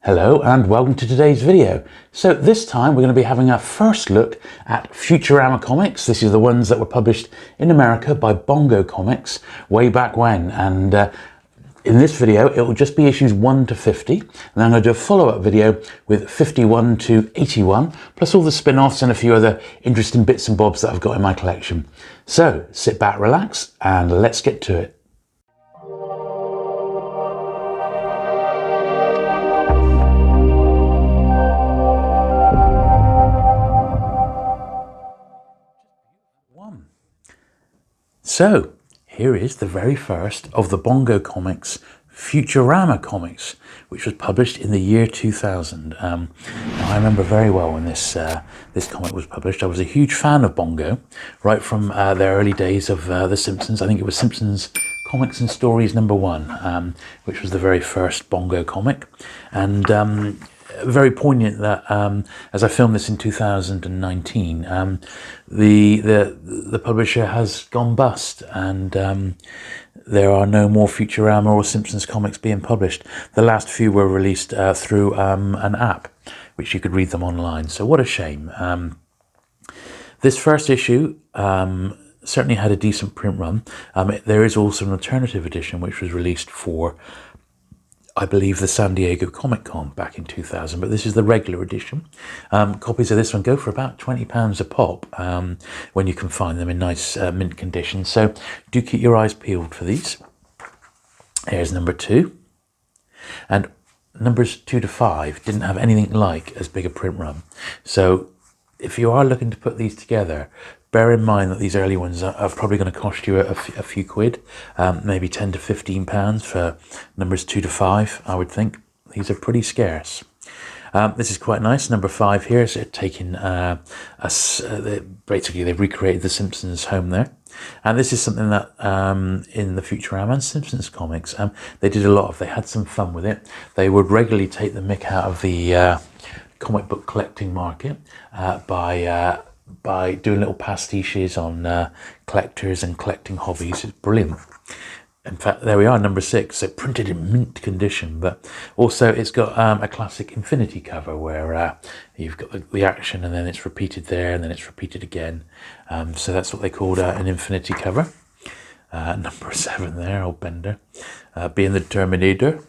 Hello and welcome to today's video. So this time we're going to be having a first look at Futurama comics. This is the ones that were published in America by Bongo Comics way back when, and in this video it will just be issues 1 to 50, and then I'm going to do a follow-up video with 51 to 81, plus all the spin-offs and a few other interesting bits and bobs that I've got in my collection. So sit back, relax, and let's get to it. So here is the very first of the Bongo Comics Futurama comics, which was published in the year 2000. Now I remember very well when this comic was published. I was a huge fan of Bongo right from their early days of The Simpsons. I think it was Simpsons Comics and Stories #1, which was the very first Bongo comic, and very poignant that as I filmed this in 2019, the publisher has gone bust, and there are no more Futurama or Simpsons comics being published. The last few were released through an app, which you could read them online. So what a shame. This first issue certainly had a decent print run. There is also an alternative edition which was released for, I believe, the San Diego Comic Con back in 2000, but this is the regular edition. Copies of this one go for about £20 a pop when you can find them in nice mint condition, so do keep your eyes peeled for these. Here's number 2, and numbers 2 to 5 didn't have anything like as big a print run, so if you are looking to put these together, bear in mind that these early ones are probably going to cost you a few quid, maybe £10 to £15 for numbers 2 to 5, I would think. These are pretty scarce. This is quite nice. Number 5 here is taking basically they've recreated the Simpsons home there. And this is something that in the Futurama and Simpsons comics, they did a lot of. They had some fun with it. They would regularly take the mick out of the comic book collecting market by doing little pastiches on collectors and collecting hobbies. It's brilliant. In fact, there we are, number 6. So printed in mint condition, but also it's got a classic infinity cover where you've got the action and then it's repeated there and then it's repeated again. So that's what they called an infinity cover. Number 7 there, old Bender, being the Terminator.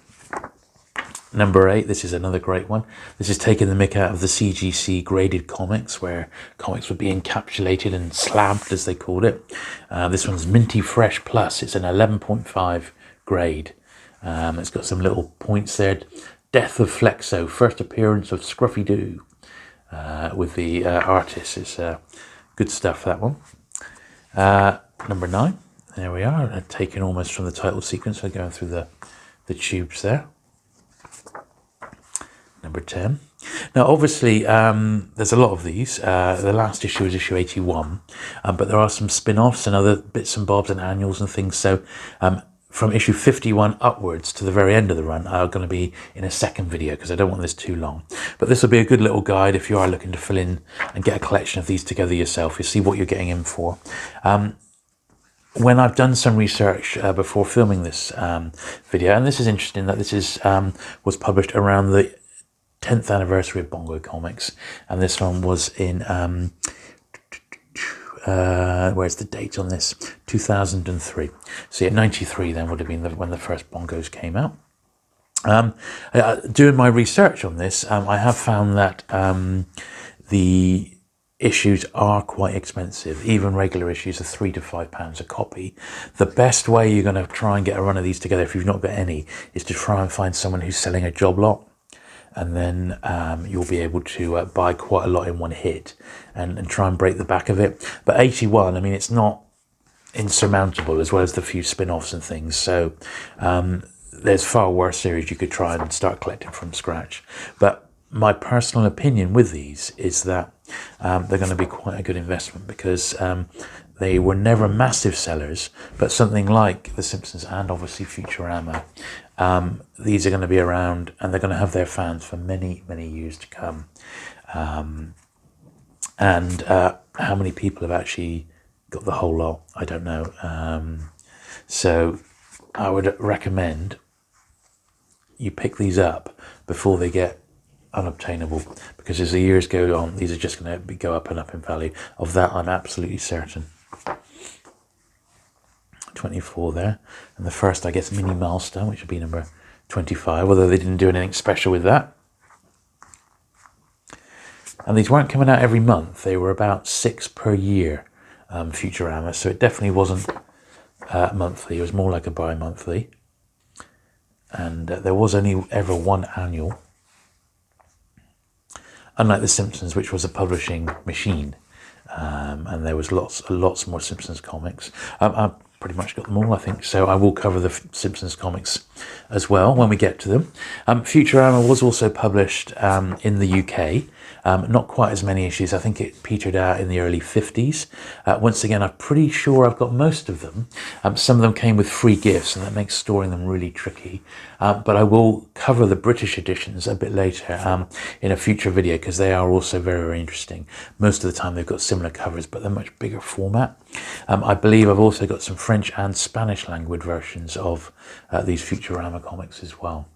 Number 8, this is another great one. This is taking the mick out of the CGC graded comics, where comics would be encapsulated and slabbed, as they called it. This one's Minty Fresh Plus. It's an 11.5 grade. It's got some little points there. Death of Flexo, first appearance of Scruffy Doo with the artist. It's good stuff, that one. Number 9, there we are, taken almost from the title sequence. We're going through the tubes there. Number 10. Now, obviously, there's a lot of these. The last issue is issue 81, but there are some spin-offs and other bits and bobs and annuals and things. So from issue 51 upwards to the very end of the run are going to be in a second video because I don't want this too long. But this will be a good little guide if you are looking to fill in and get a collection of these together yourself. You see what you're getting in for. When I've done some research before filming this video, and this is interesting that this is was published around the 10th anniversary of Bongo Comics, and this one was in where's the date on this? 2003. So yeah, 93 then would have been when the first Bongos came out. Doing my research on this, I have found that the issues are quite expensive. Even regular issues are £3 to £5 a copy. The best way you're going to try and get a run of these together, if you've not got any, is to try and find someone who's selling a job lot, and then you'll be able to buy quite a lot in one hit and try and break the back of it. But 81, I mean, it's not insurmountable, as well as the few spin-offs and things. So there's far worse series you could try and start collecting from scratch. But my personal opinion with these is that they're going to be quite a good investment, because they were never massive sellers, but something like The Simpsons and obviously Futurama, these are going to be around and they're going to have their fans for many, many years to come. And how many people have actually got the whole lot, I don't know. So I would recommend you pick these up, before they get unobtainable, because as the years go on, these are just going to go up and up in value. Of that, I'm absolutely certain. 24 there, and the first, I guess, mini milestone, which would be number 25, although they didn't do anything special with that. And these weren't coming out every month, they were about 6 per year, Futurama, so it definitely wasn't monthly, it was more like a bi-monthly. And there was only ever one annual, unlike The Simpsons, which was a publishing machine, and there was lots more Simpsons comics. I've pretty much got them all, I think, so I will cover the Simpsons comics as well when we get to them. Futurama was also published in the UK. Not quite as many issues. I think it petered out in the early 50s. Once again, I'm pretty sure I've got most of them. Some of them came with free gifts, and that makes storing them really tricky. But I will cover the British editions a bit later in a future video, because they are also very, very interesting. Most of the time they've got similar covers, but they're much bigger format. I believe I've also got some French and Spanish language versions of these Futurama comics as well.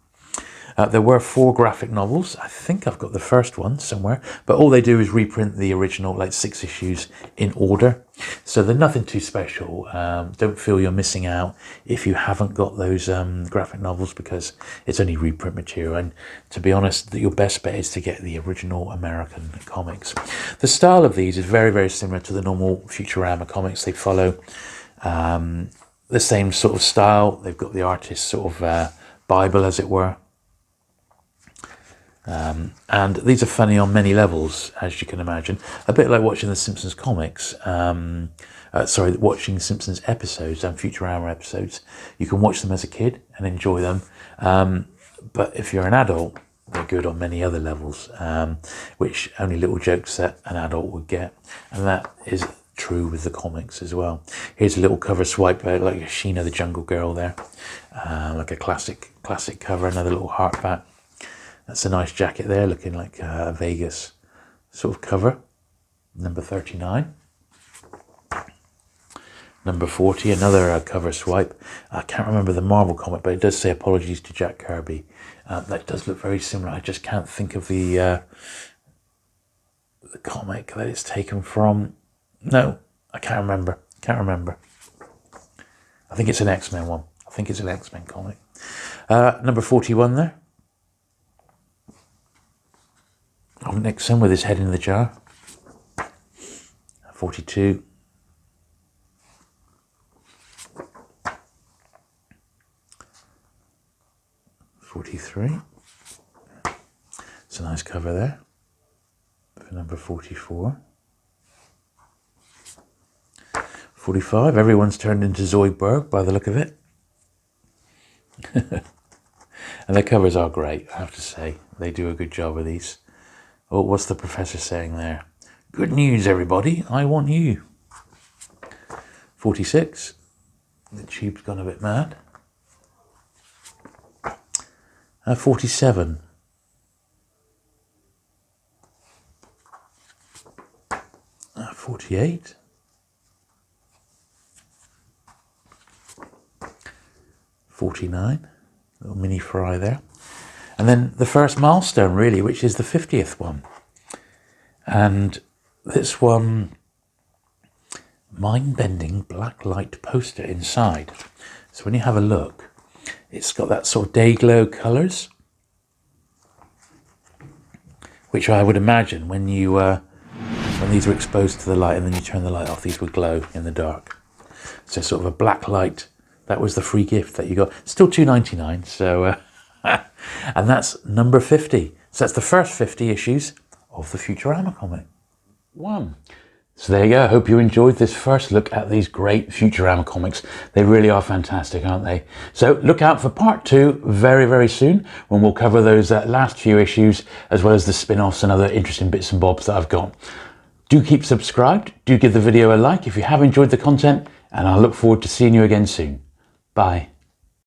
There were 4 graphic novels. I think I've got the first one somewhere, but all they do is reprint the original, like 6 issues in order. So they're nothing too special. Don't feel you're missing out if you haven't got those graphic novels, because it's only reprint material. And to be honest, your best bet is to get the original American comics. The style of these is very, very similar to the normal Futurama comics. They follow the same sort of style. They've got the artist's sort of Bible, as it were. And these are funny on many levels, as you can imagine. A bit like watching the Simpsons comics, watching Simpsons episodes and Futurama episodes. You can watch them as a kid and enjoy them. But if you're an adult, they're good on many other levels, which only little jokes that an adult would get. And that is true with the comics as well. Here's a little cover swipe, like a Sheena the Jungle Girl there. Like a classic cover, another little heart back. That's a nice jacket there, looking like a Vegas sort of cover. Number 39. Number 40, another cover swipe. I can't remember the Marvel comic, but it does say apologies to Jack Kirby. That does look very similar. I just can't think of the comic that it's taken from. No, I can't remember. I think it's an X-Men one. I think it's an X-Men comic. Number 41 there. Of Nixon with his head in the jar. 42. 43. It's a nice cover there for number 44. 45. Everyone's turned into Zoidberg by the look of it. And their covers are great, I have to say. They do a good job of these. Oh, what's the professor saying there? Good news, everybody. I want you. 46. The tube's gone a bit mad. 47. 48. 49. Little mini fry there. And then the first milestone, really, which is the 50th one. And this one, mind-bending black light poster inside. So when you have a look, it's got that sort of day glow colours, which I would imagine when these were exposed to the light and then you turn the light off, these would glow in the dark. So sort of a black light. That was the free gift that you got. Still $2.99, so... and that's number 50. So that's the first 50 issues of the Futurama comic. So there you go. I hope you enjoyed this first look at these great Futurama comics. They really are fantastic, aren't they? So look out for part 2 very, very soon, when we'll cover those last few issues, as well as the spin-offs and other interesting bits and bobs that I've got. Do keep subscribed. Do give the video a like if you have enjoyed the content, and I look forward to seeing you again soon. Bye.